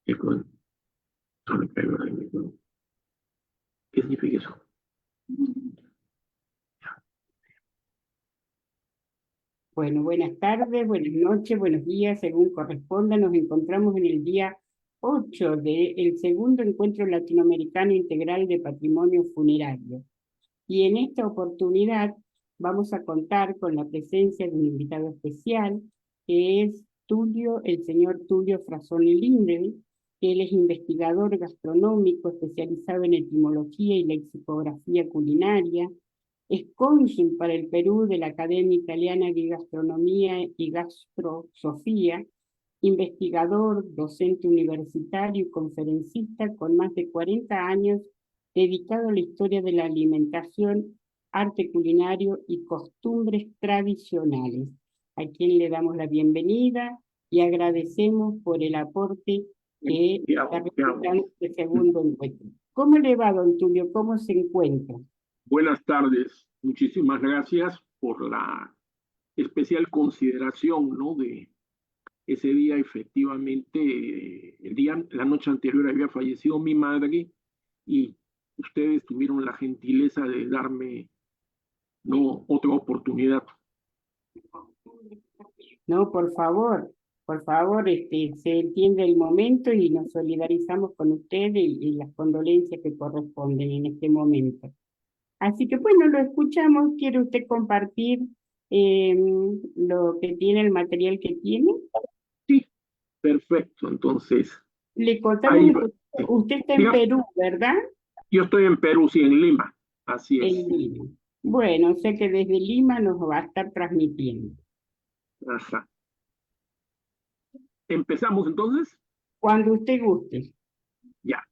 ¿Qué significa eso? Bueno, buenas tardes, buenas noches, buenos días, según corresponda. Nos encontramos en el día 8 del segundo encuentro latinoamericano integral de patrimonio funerario. Y en esta oportunidad vamos a contar con la presencia de un invitado especial, que es el señor Tulio Frazón Lindel. Él es investigador gastronómico especializado en etimología y lexicografía culinaria. Es cónsul para el Perú de la Academia Italiana de Gastronomía y Gastrosofía, investigador, docente universitario y conferencista con más de 40 años dedicado a la historia de la alimentación, arte culinario y costumbres tradicionales, a quien le damos la bienvenida y agradecemos por el aporte que está realizando este segundo encuentro. ¿Cómo le va, don Tulio? ¿Cómo se encuentra? Buenas tardes. Muchísimas gracias por la especial consideración, ¿no? De ese día, efectivamente, la noche anterior había fallecido mi madre y ustedes tuvieron la gentileza de darme, ¿no?, otra oportunidad. No, por favor, se entiende el momento y nos solidarizamos con usted y las condolencias que corresponden en este momento. Así que bueno, lo escuchamos. ¿Quiere usted compartir eh, lo que tiene, el material que tiene? Sí, perfecto. Entonces, Le contamos ahí un va. poquito. Sí. Usted está en Diga, Perú, ¿verdad? yo estoy en Perú, sí, en Lima. Así En es. Lima. Bueno, sé que desde Lima nos va a estar transmitiendo. Ajá. ¿Empezamos entonces? Cuando usted guste. Ya.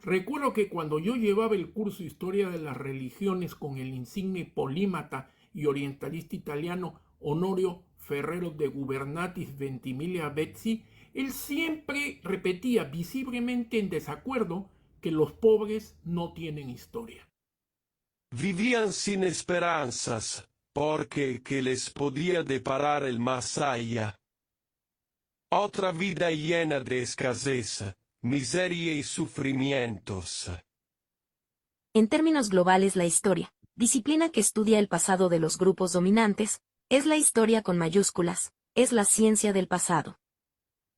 Recuerdo que cuando yo llevaba el curso Historia de las Religiones con el insigne polímata y orientalista italiano Honorio Ferrero de Gubernatis Ventimiglia Vezzi, él siempre repetía visiblemente en desacuerdo que los pobres no tienen historia. Vivían sin esperanzas, porque ¿qué les podía deparar el más allá? Otra vida llena de escasez, miseria y sufrimientos. En términos globales, la historia, disciplina que estudia el pasado de los grupos dominantes, es la historia con mayúsculas, es la ciencia del pasado.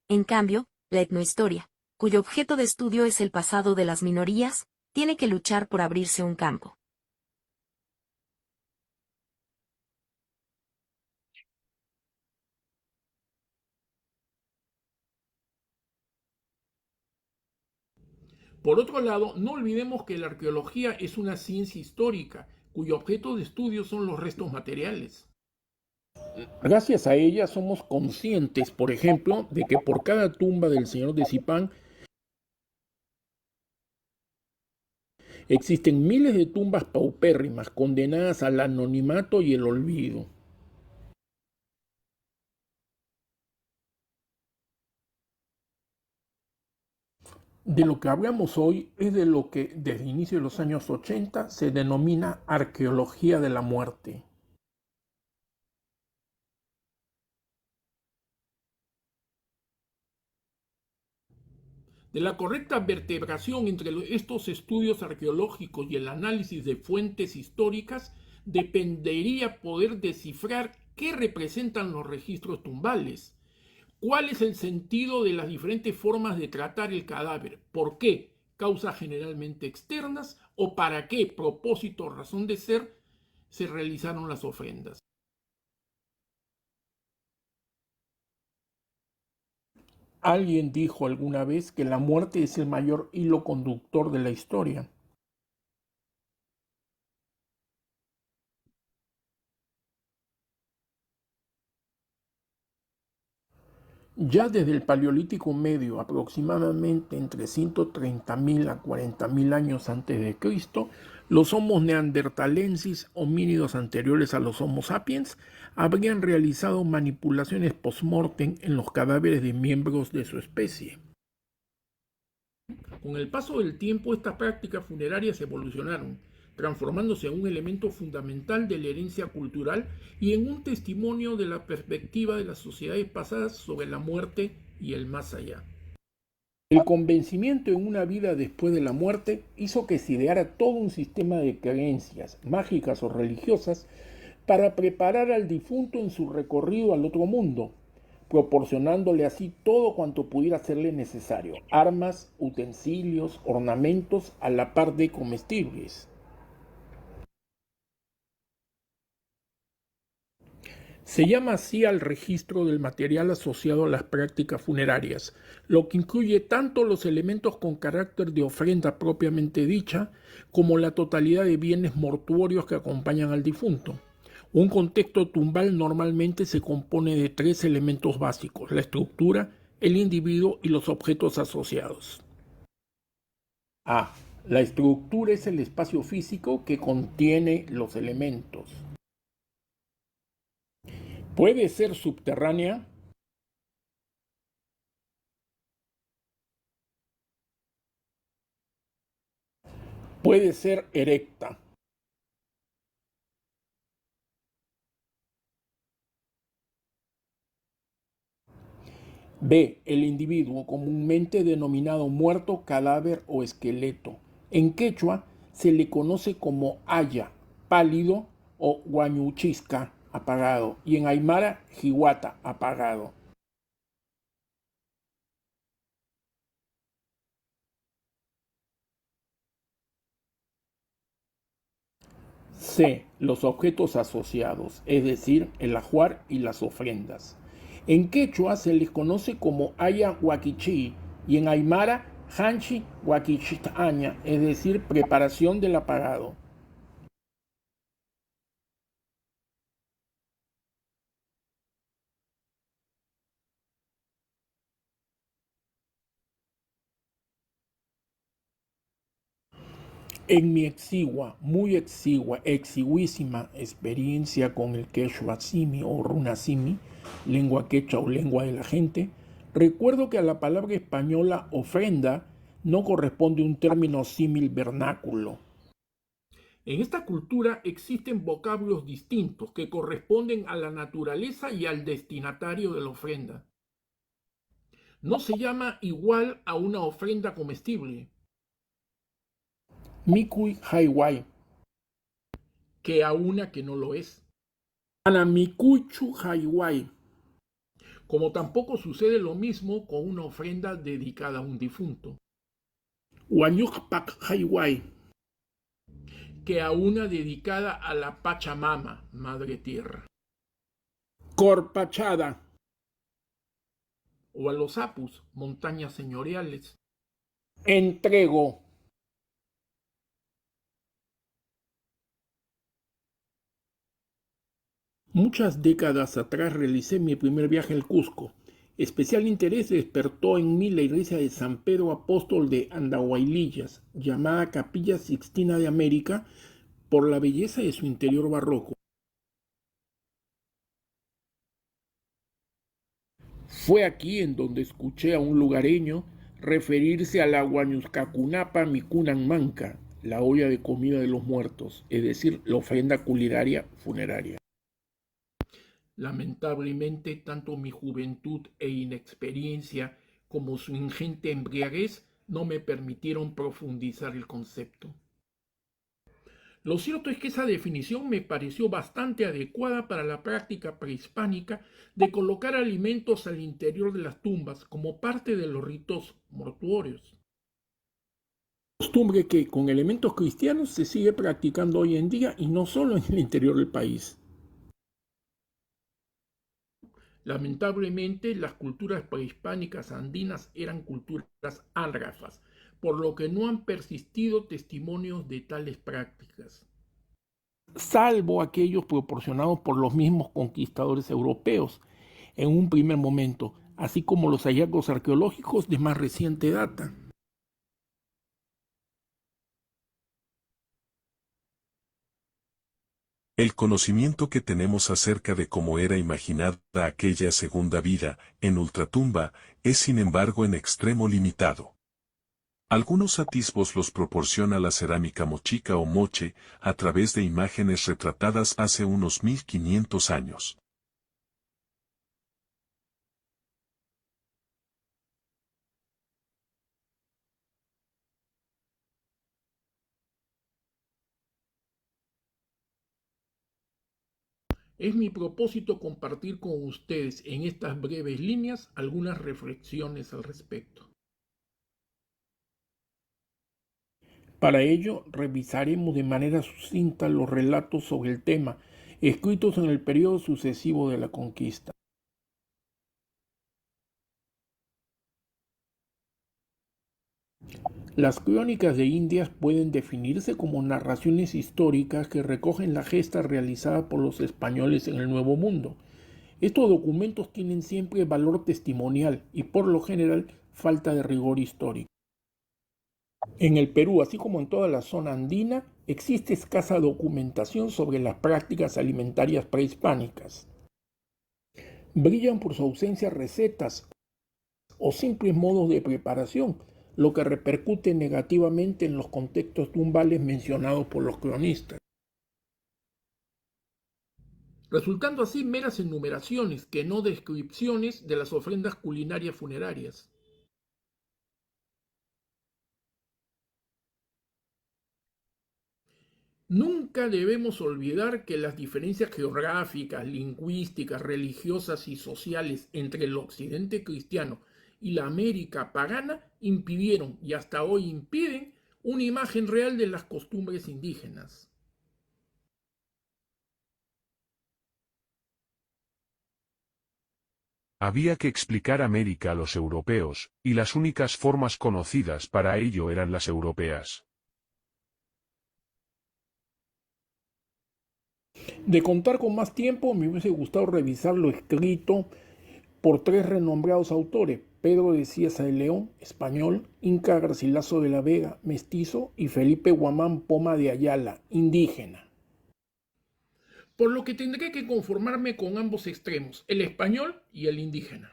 En cambio, la etnohistoria, cuyo objeto de estudio es el pasado de las minorías, tiene que luchar por abrirse un campo. Por otro lado, no olvidemos que la arqueología es una ciencia histórica, cuyo objeto de estudio son los restos materiales. Gracias a ella somos conscientes, por ejemplo, de que por cada tumba del señor de Zipán existen miles de tumbas paupérrimas condenadas al anonimato y el olvido. De lo que hablamos hoy es de lo que desde el inicio de los años 80 se denomina arqueología de la muerte. De la correcta vertebración entre estos estudios arqueológicos y el análisis de fuentes históricas dependería poder descifrar qué representan los registros tumbales, ¿Cuál es el sentido de las diferentes formas de tratar el cadáver? ¿Por qué? ¿Causas generalmente externas? ¿O para qué propósito o razón de ser se realizaron las ofrendas? Alguien dijo alguna vez que la muerte es el mayor hilo conductor de la historia. Ya desde el Paleolítico Medio, aproximadamente entre 130.000 a 40.000 años antes de Cristo, los Homo neanderthalensis, homínidos anteriores a los Homo sapiens, habrían realizado manipulaciones post-mortem en los cadáveres de miembros de su especie. Con el paso del tiempo, estas prácticas funerarias evolucionaron, transformándose en un elemento fundamental de la herencia cultural y en un testimonio de la perspectiva de las sociedades pasadas sobre la muerte y el más allá. El convencimiento en una vida después de la muerte hizo que se ideara todo un sistema de creencias, mágicas o religiosas, para preparar al difunto en su recorrido al otro mundo, proporcionándole así todo cuanto pudiera serle necesario: armas, utensilios, ornamentos, a la par de comestibles. Se llama así al registro del material asociado a las prácticas funerarias, lo que incluye tanto los elementos con carácter de ofrenda propiamente dicha, como la totalidad de bienes mortuorios que acompañan al difunto. Un contexto tumbal normalmente se compone de tres elementos básicos: la estructura, el individuo y los objetos asociados. A. La estructura es el espacio físico que contiene los elementos. Puede ser subterránea, puede ser erecta. B. El individuo, comúnmente denominado muerto, cadáver o esqueleto. En quechua se le conoce como haya, pálido, o guañuchisca, apagado, y en aymara, jihuata, apagado. C. Los objetos asociados, es decir, el ajuar y las ofrendas. En quechua se les conoce como haya huaquichi y en aymara hanchi huaquichitaña, es decir, preparación del apagado. En mi muy exiguísima experiencia con el quechua simi o runa simi, lengua quechua o lengua de la gente, recuerdo que a la palabra española ofrenda no corresponde un término símil vernáculo. En esta cultura existen vocablos distintos que corresponden a la naturaleza y al destinatario de la ofrenda. No se llama igual a una ofrenda comestible Mikui Haiwai que a una que no lo es. Anamikuchu Haiwai. Como tampoco sucede lo mismo con una ofrenda dedicada a un difunto. Wanyukpak Haiwai. Que a una dedicada a la Pachamama, Madre Tierra. Corpachada. O a los apus, montañas señoriales. Entrego. Muchas décadas atrás realicé mi primer viaje al Cusco. Especial interés despertó en mí la iglesia de San Pedro Apóstol de Andahuaylillas, llamada Capilla Sixtina de América, por la belleza de su interior barroco. Fue aquí en donde escuché a un lugareño referirse a la Huañuscacunapa Micunan Manca, la olla de comida de los muertos, es decir, la ofrenda culinaria funeraria. Lamentablemente, tanto mi juventud e inexperiencia como su ingente embriaguez no me permitieron profundizar el concepto. Lo cierto es que esa definición me pareció bastante adecuada para la práctica prehispánica de colocar alimentos al interior de las tumbas como parte de los ritos mortuorios. Costumbre que con elementos cristianos se sigue practicando hoy en día y no solo en el interior del país. Lamentablemente, las culturas prehispánicas andinas eran culturas ágrafas, por lo que no han persistido testimonios de tales prácticas, salvo aquellos proporcionados por los mismos conquistadores europeos en un primer momento, así como los hallazgos arqueológicos de más reciente data. El conocimiento que tenemos acerca de cómo era imaginada aquella segunda vida, en ultratumba, es sin embargo en extremo limitado. Algunos atisbos los proporciona la cerámica mochica o moche, a través de imágenes retratadas hace unos 1500 años. Es mi propósito compartir con ustedes en estas breves líneas algunas reflexiones al respecto. Para ello, revisaremos de manera sucinta los relatos sobre el tema, escritos en el periodo sucesivo de la conquista. Las crónicas de Indias pueden definirse como narraciones históricas que recogen la gesta realizada por los españoles en el Nuevo Mundo. Estos documentos tienen siempre valor testimonial y por lo general falta de rigor histórico. En el Perú, así como en toda la zona andina, existe escasa documentación sobre las prácticas alimentarias prehispánicas. Brillan por su ausencia recetas o simples modos de preparación, lo que repercute negativamente en los contextos tumbales mencionados por los cronistas, resultando así meras enumeraciones que no descripciones de las ofrendas culinarias funerarias. Nunca debemos olvidar que las diferencias geográficas, lingüísticas, religiosas y sociales entre el occidente cristiano y la América pagana impidieron y hasta hoy impiden una imagen real de las costumbres indígenas. Había que explicar América a los europeos, y las únicas formas conocidas para ello eran las europeas. De contar con más tiempo, me hubiese gustado revisar lo escrito por tres renombrados autores: Pedro de Cieza de León, español; Inca Garcilaso de la Vega, mestizo; y Felipe Guamán Poma de Ayala, indígena. Por lo que tendré que conformarme con ambos extremos, el español y el indígena.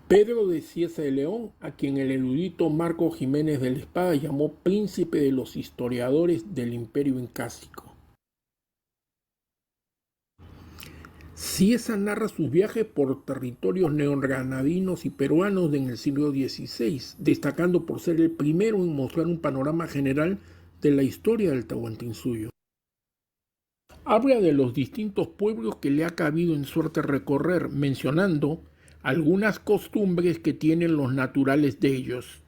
Pedro de Cieza de León, a quien el erudito Marco Jiménez de la Espada llamó príncipe de los historiadores del Imperio Incásico. Cieza narra sus viajes por territorios neogranadinos y peruanos en el siglo XVI, destacando por ser el primero en mostrar un panorama general de la historia del Tahuantinsuyo. Habla de los distintos pueblos que le ha cabido en suerte recorrer, mencionando algunas costumbres que tienen los naturales de ellos.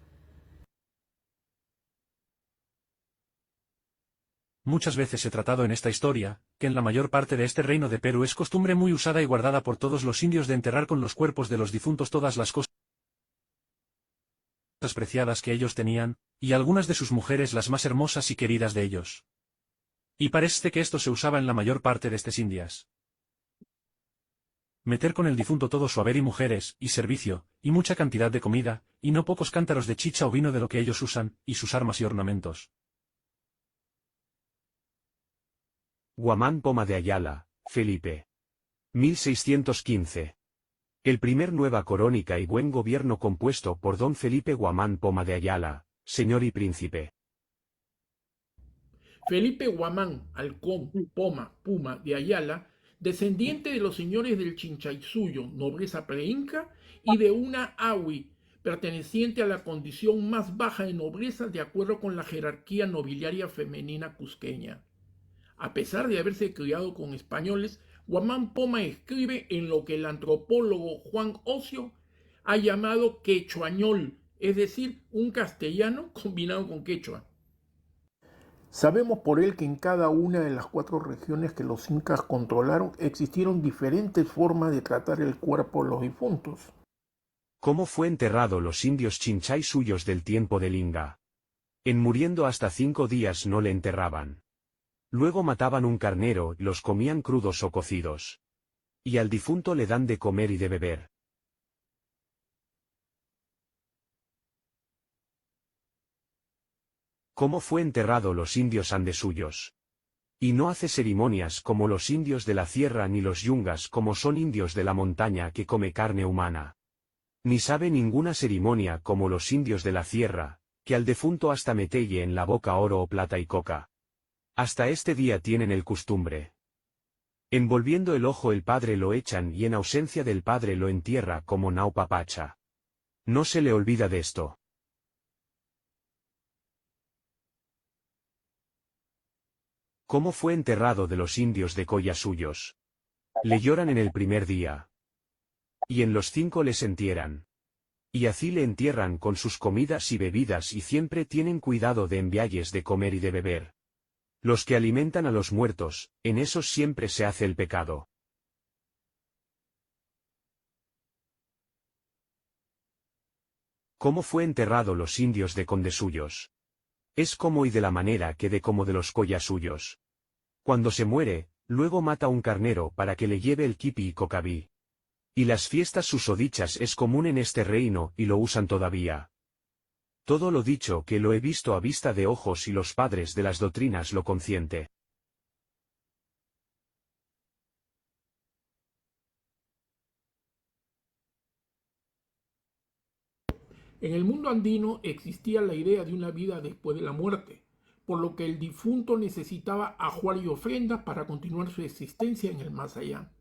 Muchas veces he tratado en esta historia, que en la mayor parte de este reino de Perú es costumbre muy usada y guardada por todos los indios de enterrar con los cuerpos de los difuntos todas las cosas preciadas que ellos tenían, y algunas de sus mujeres las más hermosas y queridas de ellos. Y parece que esto se usaba en la mayor parte de estas Indias. Meter con el difunto todo su haber y mujeres, y servicio, y mucha cantidad de comida, y no pocos cántaros de chicha o vino de lo que ellos usan, y sus armas y ornamentos. Guamán Poma de Ayala, Felipe. 1615. El primer Nueva Corónica y buen gobierno compuesto por don Felipe Guamán Poma de Ayala, señor y príncipe. Felipe Guamán, Halcón, Poma, Puma de Ayala, descendiente de los señores del Chinchaysuyo, nobleza preinca, y de una Awi, perteneciente a la condición más baja de nobleza de acuerdo con la jerarquía nobiliaria femenina cusqueña. A pesar de haberse criado con españoles, Guamán Poma escribe en lo que el antropólogo Juan Ocio ha llamado quechuañol, es decir, un castellano combinado con quechua. Sabemos por él que en cada una de las 4 regiones que los incas controlaron existieron diferentes formas de tratar el cuerpo de los difuntos. ¿Cómo fue enterrado los indios chinchay suyos del tiempo del Inga? En muriendo hasta 5 días no le enterraban. Luego mataban un carnero y los comían crudos o cocidos. Y al difunto le dan de comer y de beber. ¿Cómo fue enterrado los indios andesuyos? Y no hace ceremonias como los indios de la sierra ni los yungas como son indios de la montaña que come carne humana. Ni sabe ninguna ceremonia como los indios de la sierra, que al defunto hasta metelle en la boca oro o plata y coca. Hasta este día tienen el costumbre. Envolviendo el ojo el padre lo echan y en ausencia del padre lo entierra como naupapacha. No se le olvida de esto. ¿Cómo fue enterrado de los indios de Coya suyos? Le lloran en el primer día. Y en los 5 les entierran. Y así le entierran con sus comidas y bebidas y siempre tienen cuidado de envialles de comer y de beber. Los que alimentan a los muertos, en esos siempre se hace el pecado. ¿Cómo fue enterrado los indios de Condesuyos? Es como y de la manera que de como de los Coya suyos. Cuando se muere, luego mata un carnero para que le lleve el kipi y cocaví. Y las fiestas susodichas es común en este reino y lo usan todavía. Todo lo dicho que lo he visto a vista de ojos y los padres de las doctrinas lo consiente. En el mundo andino existía la idea de una vida después de la muerte, por lo que el difunto necesitaba ajuar y ofrendas para continuar su existencia en el más allá.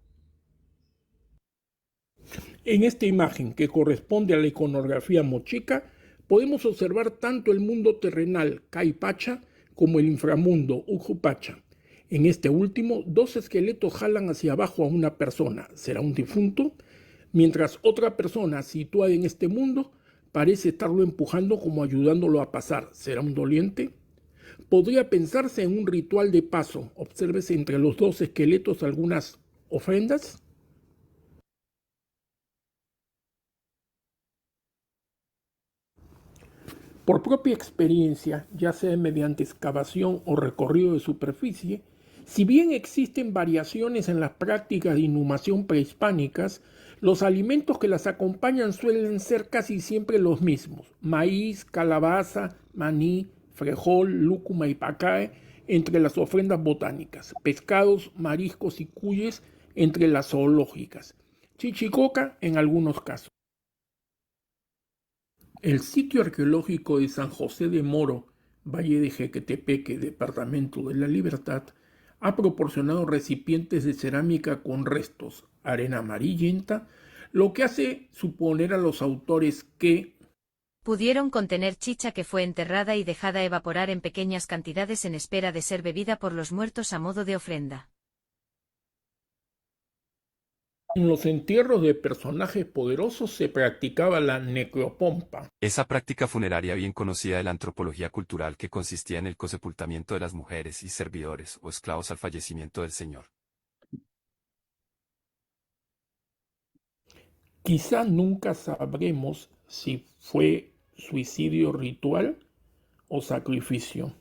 En esta imagen, que corresponde a la iconografía mochica, podemos observar tanto el mundo terrenal, Caipacha, como el inframundo, Ujupacha. En este último, 2 esqueletos jalan hacia abajo a una persona, será un difunto, mientras otra persona situada en este mundo parece estarlo empujando como ayudándolo a pasar, será un doliente. Podría pensarse en un ritual de paso, obsérvese entre los 2 esqueletos algunas ofrendas. Por propia experiencia, ya sea mediante excavación o recorrido de superficie, si bien existen variaciones en las prácticas de inhumación prehispánicas, los alimentos que las acompañan suelen ser casi siempre los mismos: maíz, calabaza, maní, frejol, lúcuma y pacae entre las ofrendas botánicas, pescados, mariscos y cuyes entre las zoológicas, chichicoca en algunos casos. El sitio arqueológico de San José de Moro, Valle de Jequetepeque, Departamento de la Libertad, ha proporcionado recipientes de cerámica con restos, arena amarillenta, lo que hace suponer a los autores que pudieron contener chicha que fue enterrada y dejada evaporar en pequeñas cantidades en espera de ser bebida por los muertos a modo de ofrenda. En los entierros de personajes poderosos se practicaba la necropompa. Esa práctica funeraria bien conocida de la antropología cultural que consistía en el cosepultamiento de las mujeres y servidores o esclavos al fallecimiento del señor. Quizá nunca sabremos si fue suicidio ritual o sacrificio.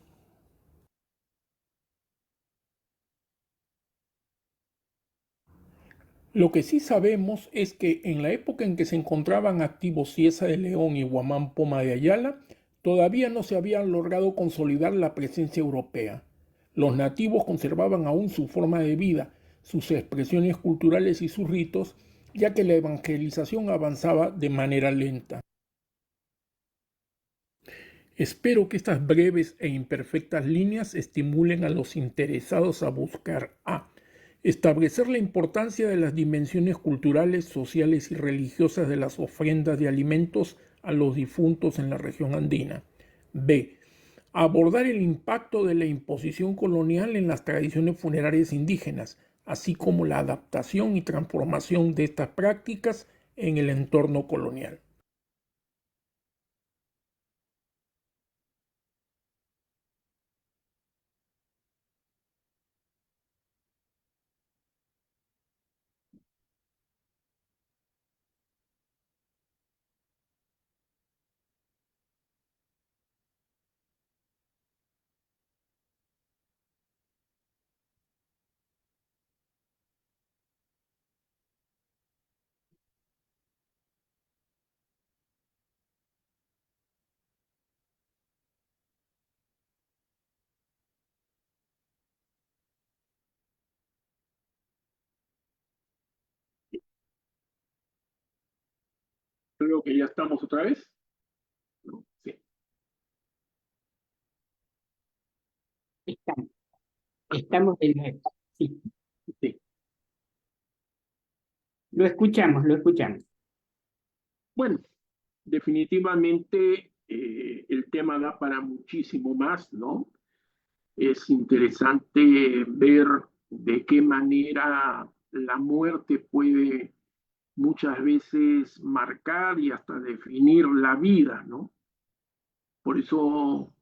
Lo que sí sabemos es que en la época en que se encontraban activos Cieza de León y Guamán Poma de Ayala, todavía no se había logrado consolidar la presencia europea. Los nativos conservaban aún su forma de vida, sus expresiones culturales y sus ritos, ya que la evangelización avanzaba de manera lenta. Espero que estas breves e imperfectas líneas estimulen a los interesados a buscar a establecer la importancia de las dimensiones culturales, sociales y religiosas de las ofrendas de alimentos a los difuntos en la región andina. B. Abordar el impacto de la imposición colonial en las tradiciones funerarias indígenas, así como la adaptación y transformación de estas prácticas en el entorno colonial. Creo que ya estamos otra vez. ¿No? Sí, Estamos en la... Sí, sí. lo escuchamos, lo escuchamos. Bueno, definitivamente el tema da para muchísimo más, ¿no? Es interesante ver de qué manera la muerte puede muchas veces marcar y hasta definir la vida, ¿no? Por eso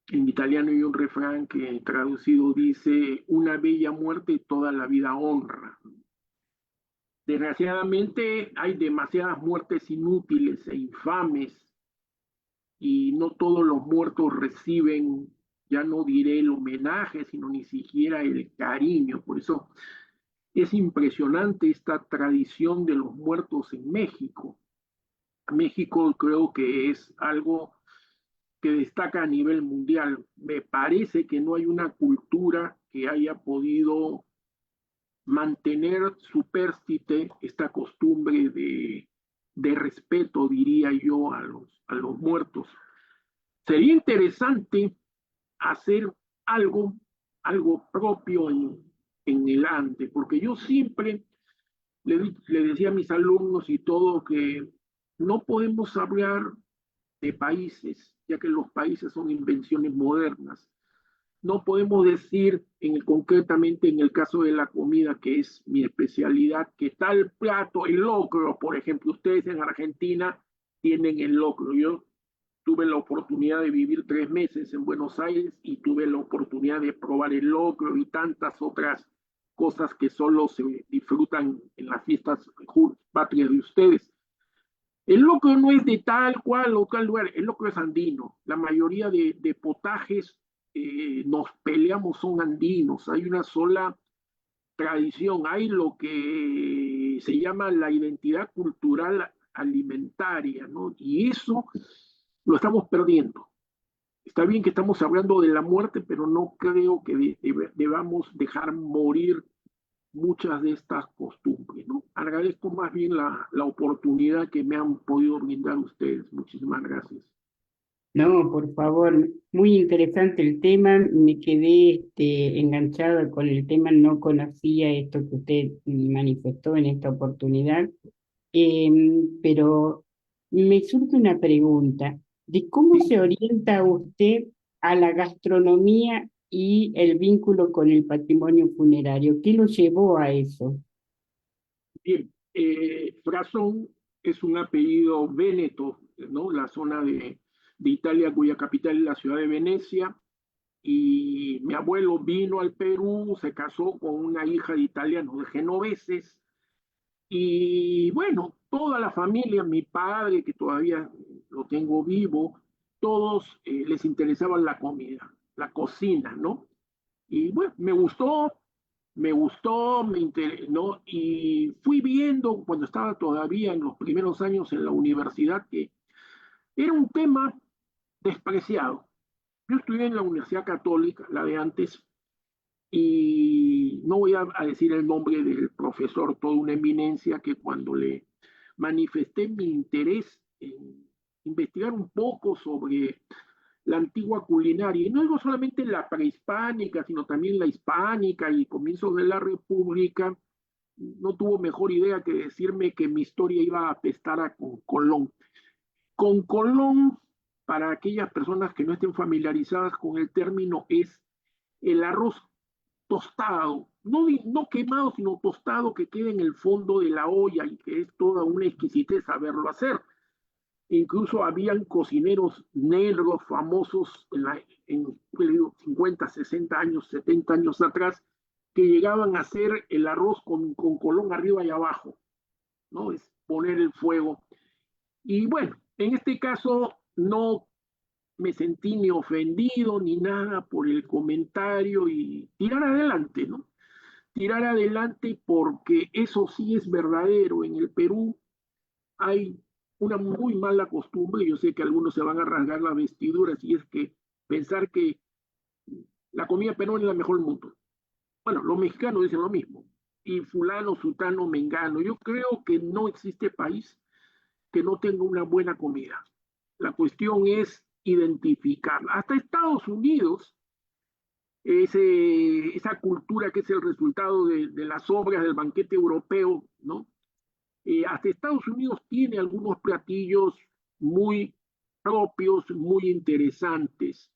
en italiano hay un refrán que traducido dice, una bella muerte toda la vida honra. Desgraciadamente hay demasiadas muertes inútiles e infames y no todos los muertos reciben, ya no diré el homenaje, sino ni siquiera el cariño. Por eso es impresionante esta tradición de los muertos en México. México creo que es algo que destaca a nivel mundial. Me parece que no hay una cultura que haya podido mantener supérstite esta costumbre de respeto, diría yo, a los muertos. Sería interesante hacer algo, algo propio en el arte, porque yo siempre le decía a mis alumnos y todo que no podemos hablar de países, ya que los países son invenciones modernas. No podemos decir concretamente en el caso de la comida, que es mi especialidad, que tal plato, el locro, por ejemplo, ustedes en Argentina tienen el locro. Yo tuve la oportunidad de vivir 3 meses en Buenos Aires y tuve la oportunidad de probar el locro y tantas otras cosas que solo se disfrutan en las fiestas patrias de ustedes. El locro no es de tal cual o tal lugar, el locro es andino. La mayoría de potajes nos peleamos son andinos. Hay una sola tradición, hay lo que se llama la identidad cultural alimentaria, ¿no? Y eso lo estamos perdiendo. Está bien que estamos hablando de la muerte, pero no creo que debamos dejar morir muchas de estas costumbres, ¿no? Agradezco más bien la oportunidad que me han podido brindar ustedes. Muchísimas gracias. No, por favor, muy interesante el tema. Me quedé enganchada con el tema, no conocía esto que usted manifestó en esta oportunidad, pero me surge una pregunta de cómo Sí. se orienta usted a la gastronomía y el vínculo con el patrimonio funerario. ¿Qué lo llevó a eso? Bien, Frasón es un apellido véneto, ¿no? La zona de Italia cuya capital es la ciudad de Venecia. Y mi abuelo vino al Perú, se casó con una hija de italianos, de genoveses. Y bueno, toda la familia, mi padre, que todavía lo tengo vivo, todos les interesaba la comida, la cocina, ¿no? Y bueno, ¿no? Y fui viendo cuando estaba todavía en los primeros años en la universidad que era un tema despreciado. Yo estudié en la Universidad Católica, la de antes, y no voy a decir el nombre del profesor, toda una eminencia, que cuando le manifesté mi interés en investigar un poco sobre la antigua culinaria, y no digo solamente la prehispánica, sino también la hispánica y comienzos de la República, no tuvo mejor idea que decirme que mi historia iba a apestar a Colón. Con Colón, para aquellas personas que no estén familiarizadas con el término, es el arroz tostado, no quemado, sino tostado que queda en el fondo de la olla y que es toda una exquisitez saberlo hacer. Incluso habían cocineros negros famosos en 50, 60 años, 70 años atrás, que llegaban a hacer el arroz con Colón arriba y abajo, ¿no? Es poner el fuego. Y bueno, en este caso no me sentí ni ofendido ni nada por el comentario y tirar adelante, ¿no? Tirar adelante porque eso sí es verdadero. En el Perú hay una muy mala costumbre, yo sé que algunos se van a rasgar las vestiduras, y es que pensar que la comida peruana es la mejor del mundo. Bueno, los mexicanos dicen lo mismo, y fulano, sutano, mengano. Yo creo que no existe país que no tenga una buena comida. La cuestión es identificarla. Hasta Estados Unidos, esa cultura que es el resultado de las obras del banquete europeo, ¿no? Hasta Estados Unidos tiene algunos platillos muy propios, muy interesantes.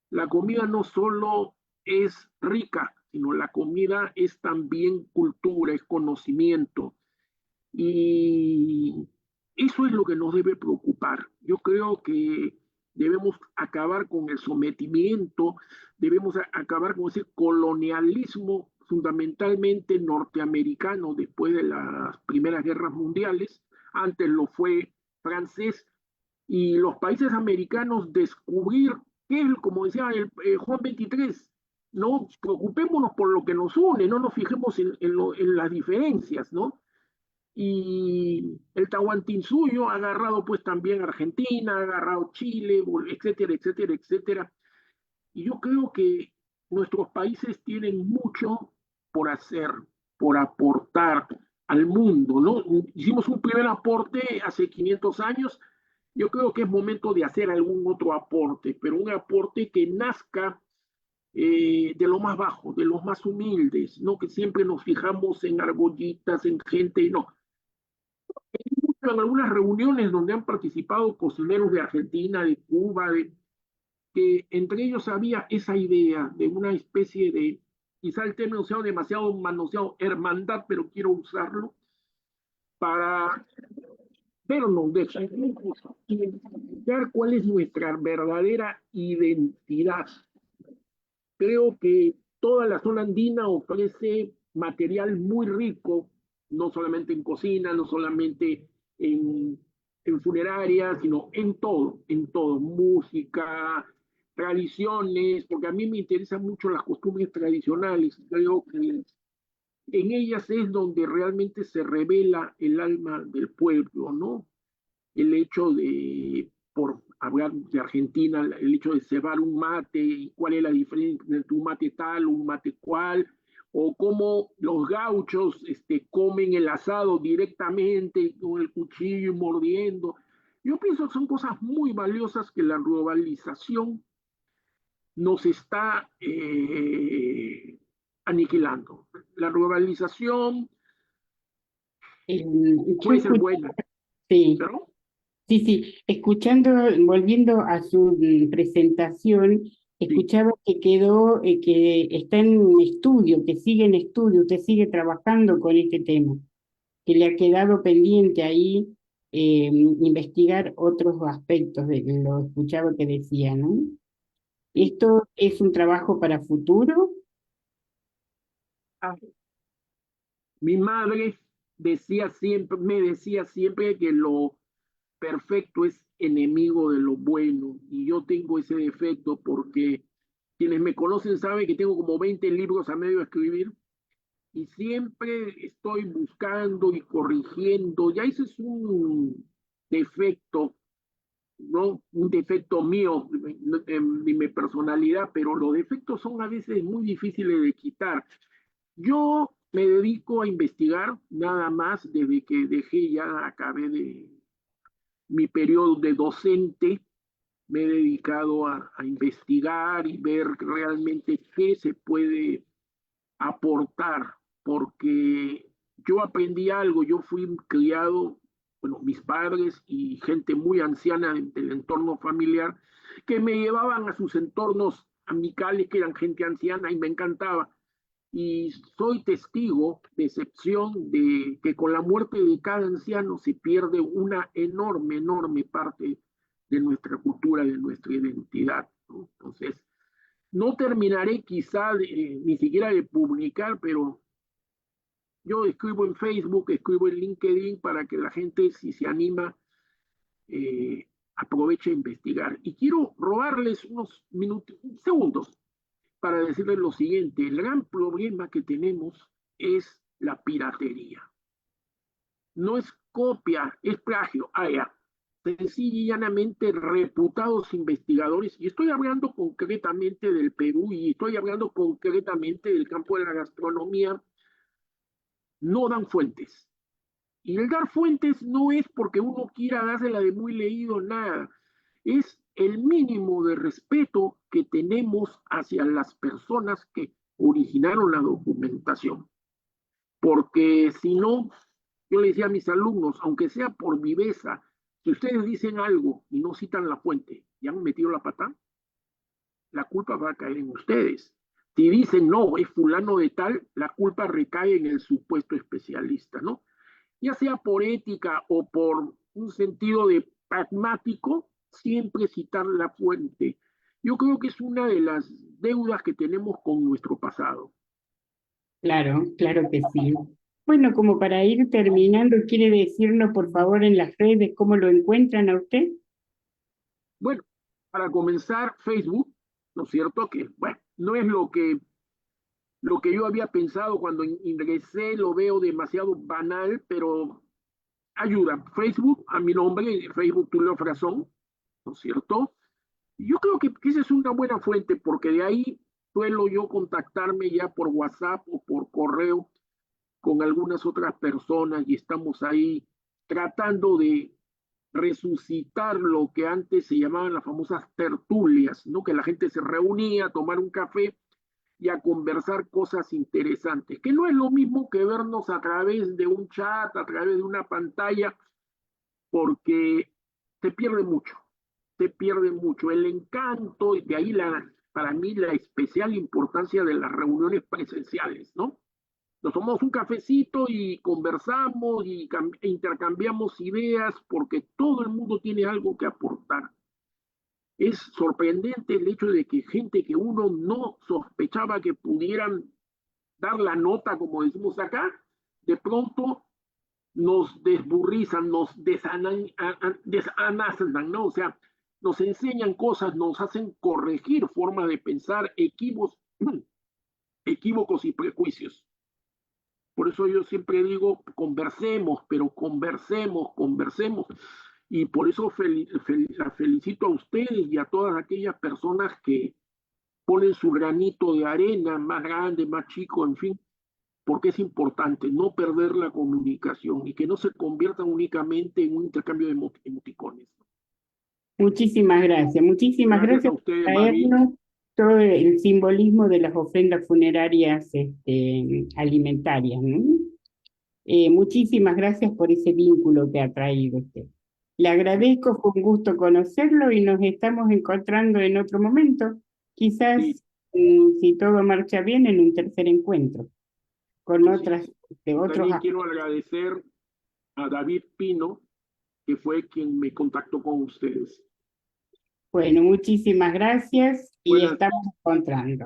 La comida no solo es rica, sino la comida es también cultura, es conocimiento. Y eso es lo que nos debe preocupar. Yo creo que debemos acabar con el sometimiento, debemos acabar con ese colonialismo fundamentalmente norteamericano después de las primeras guerras mundiales. Antes lo fue francés, y los países americanos descubrir qué es, como decía Juan 23, no preocupémonos por lo que nos une, no nos fijemos en las diferencias, ¿no? Y el Tahuantinsuyo ha agarrado pues también Argentina, ha agarrado Chile, etcétera, etcétera, etcétera. Y yo creo que nuestros países tienen mucho por hacer, por aportar al mundo, ¿no? Hicimos un primer aporte hace 500 años, yo creo que es momento de hacer algún otro aporte, pero un aporte que nazca de lo más bajo, de los más humildes, no que siempre nos fijamos en argollitas, en gente, no. En algunas reuniones donde han participado cocineros de Argentina, de Cuba, que entre ellos había esa idea de una especie de, quizá el término sea demasiado manoseado, hermandad, pero quiero usarlo, para vernos, de identificar cuál es nuestra verdadera identidad. Creo que toda la zona andina ofrece material muy rico, no solamente en cocina, no solamente en funeraria, sino en todo, música, tradiciones, porque a mí me interesan mucho las costumbres tradicionales. Creo que en ellas es donde realmente se revela el alma del pueblo, ¿no? El hecho de, por hablar de Argentina, el hecho de cebar un mate y cuál es la diferencia entre un mate tal, un mate cual, o cómo los gauchos comen el asado directamente con el cuchillo y mordiendo. Yo pienso que son cosas muy valiosas que la globalización nos está aniquilando. La globalización puede ser buena, Sí. ¿no? Sí, sí, escuchando, volviendo a su presentación, escuchaba que quedó, que está en estudio, que sigue en estudio, usted sigue trabajando con este tema, que le ha quedado pendiente ahí investigar otros aspectos de lo escuchaba que decía, ¿no? ¿Esto es un trabajo para futuro? Mi madre me decía siempre que lo perfecto es enemigo de lo bueno, y yo tengo ese defecto porque quienes me conocen saben que tengo como 20 libros a medio de escribir y siempre estoy buscando y corrigiendo. Ya ese es un defecto, ¿no? Un defecto mío, de mi personalidad, pero los defectos son a veces muy difíciles de quitar. Yo me dedico a investigar nada más desde que acabé de mi periodo de docente. Me he dedicado a investigar y ver realmente qué se puede aportar, porque yo aprendí algo, yo fui criado bueno, mis padres y gente muy anciana del entorno familiar, que me llevaban a sus entornos amicales, que eran gente anciana, y me encantaba. Y soy testigo de excepción de que con la muerte de cada anciano se pierde una enorme, enorme parte de nuestra cultura, de nuestra identidad, ¿no? Entonces, no terminaré quizá ni siquiera de publicar, pero yo escribo en Facebook, escribo en LinkedIn para que la gente, si se anima, aproveche a investigar. Y quiero robarles unos minutos, segundos, para decirles lo siguiente: el gran problema que tenemos es la piratería. No es copia, es plagio. Sencilla y llanamente reputados investigadores, y estoy hablando concretamente del Perú y estoy hablando concretamente del campo de la gastronomía, no dan fuentes. Y el dar fuentes no es porque uno quiera dársela de muy leído, nada. Es el mínimo de respeto que tenemos hacia las personas que originaron la documentación. Porque si no, yo le decía a mis alumnos, aunque sea por viveza, si ustedes dicen algo y no citan la fuente y han metido la pata, la culpa va a caer en ustedes. Si dicen, no, es fulano de tal, la culpa recae en el supuesto especialista, ¿no? Ya sea por ética o por un sentido de pragmático, siempre citar la fuente. Yo creo que es una de las deudas que tenemos con nuestro pasado. Claro, claro que sí. Bueno, como para ir terminando, ¿quiere decirnos, por favor, en las redes cómo lo encuentran a usted? Bueno, para comenzar, Facebook, ¿no es cierto? Que, bueno, no es lo que yo había pensado cuando ingresé, lo veo demasiado banal, pero ayuda. Facebook, a mi nombre, Facebook Tulio Frazón, ¿no es cierto? Yo creo que esa es una buena fuente, porque de ahí suelo yo contactarme ya por WhatsApp o por correo con algunas otras personas, y estamos ahí tratando de resucitar lo que antes se llamaban las famosas tertulias, ¿no? Que la gente se reunía a tomar un café y a conversar cosas interesantes, que no es lo mismo que vernos a través de un chat, a través de una pantalla, porque se pierde mucho, se pierde mucho. El encanto, y de ahí para mí la especial importancia de las reuniones presenciales, ¿no? Nos tomamos un cafecito y conversamos y intercambiamos ideas, porque todo el mundo tiene algo que aportar. Es sorprendente el hecho de que gente que uno no sospechaba que pudieran dar la nota, como decimos acá, de pronto nos desburrizan, nos desanazan, ¿no? O sea, nos enseñan cosas, nos hacen corregir formas de pensar, equívocos y prejuicios. Por eso yo siempre digo, conversemos, pero conversemos. Y por eso la felicito a ustedes y a todas aquellas personas que ponen su granito de arena, más grande, más chico, en fin, porque es importante no perder la comunicación y que no se convierta únicamente en un intercambio de emoticones. Muchísimas gracias. Muchísimas gracias a ustedes, por traernos todo el simbolismo de las ofrendas funerarias alimentarias, ¿no? Muchísimas gracias por ese vínculo que ha traído usted. Le agradezco, fue un gusto conocerlo y nos estamos encontrando en otro momento, quizás, si todo marcha bien, en un tercer encuentro, con otros. También quiero agradecer a David Pino, que fue quien me contactó con ustedes. Bueno, muchísimas gracias y estamos encontrando.